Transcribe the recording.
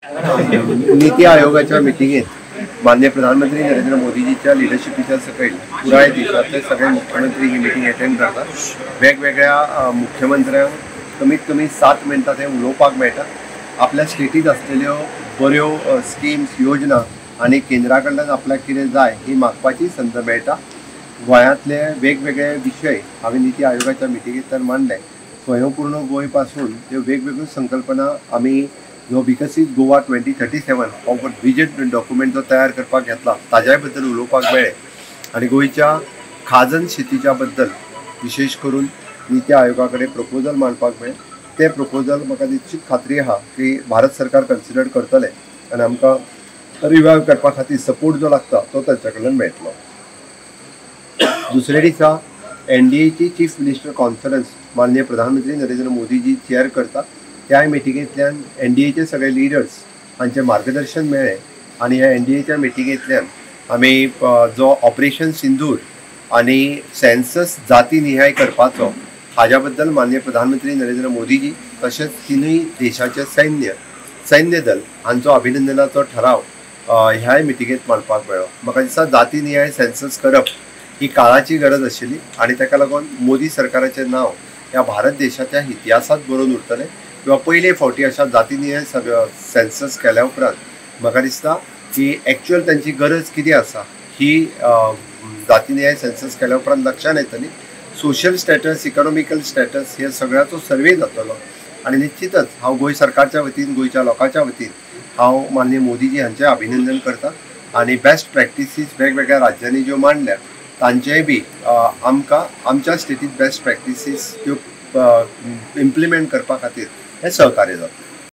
नीति आयोगाच्या मिटिंगेत माननीय प्रधानमंत्री नरेंद्र मोदीजीच्या लिडरशिपीच्या सकयल पुराय देशातले सगळे मुख्यमंत्री ही मिटिंग अटेंड करतात। वेगवेगळ्या मुख्यमंत्र्यांक कमीत कमी 7 मिनटां ते उलोवपाक मेळटा। आपल्या स्टेटीत असलेल्यो बऱ्यो स्किम्स योजना आनी केंद्रा कडल्यान आपल्याक कितें जाय ही मागपाची संद मेळटा। गोंयांतले वेगवेगळे विशय हांवें नीति आयोगाच्या मिटिंगेंत तर मांडले। स्वयंपूर्ण गोंय पासून त्यो वेगवेगळ्यो संकल्पना आमी जो विकसित गोवा 2037 हो विजन डॉक्युमेंट जो तयार करपाक घेतला ताज्या बद्दल उलोवपाक मेळ्ळें। आनी गोंयच्या खाजन शेतीच्या बद्दल विशेष करून नीति आयोगा कडेन प्रपोजल मांडपाक मेळ्ळें। ते प्रपोजल म्हाका निश्चित खात्री आहा की भारत सरकार कन्सिडर करतले आनी आमकां रिवायव करपा खातीर सपोर्ट जो लागता तो तांच्या कडल्यान मेळटलो। दुसरे दिसा NDAची चीफ मिनिस्टर कॉन्फरन्स माननीय प्रधानमंत्री नरेंद्र मोदीजी चेअर करता। त्या मिटिंगेंतल्यान NDAचे सगळे लिडर्स हांचे मार्गदर्शन मेळ्ळें आनी ह्या NDAच्या मिटिंगेंतल्यान आमी जो ऑपरेशन सिंदूर आनी सेन्सस जाती निहाय करपाचो हाज्या बद्दल माननीय प्रधानमंत्री नरेंद्र मोदीजी तशेंच तिनूय देशाचे सैन्य दल हांचो अभिनंदनाचो ठराव ह्या मिटिंगेंत मांडपाक मेळ्ळो। म्हाका दिसता जाती निहाय सेन्सस करप ही काळाची गरज आशिल्ली आनी ताका लागून मोदी सरकाराचें नांव ह्या भारत देशाच्या इतिहासात बरोवन उरतलें किंवा पयले फावटी अशा जाती निहाय सेन्सस केल्या उपरांत म्हाका दिसता की एक्चुअल तांची गरज कितें आसा ही जाती निहाय सेन्सस केल्या उपरांत लक्षांत येतली। सोशल स्टेटस इकॉनॉमिकल स्टेटस हे सगळ्याचो सर्वे जातलो आनी निश्चितच हांव गोंय सरकारच्या वतीन गोंयच्या लोकांच्या वतीन हांव माननीय मोदीजी हांचें अभिनंदन करता आनी बेस्ट प्रॅक्टिसीस वेगवेगळ्या राज्यांनी ज्यो मांडल्या तांचेय बी आमकां आमच्या स्टेटींत बेस्ट प्रॅक्टिसीस त्यो इम्प्लिमेंट करपा खातीर हे सहकार्य जाता।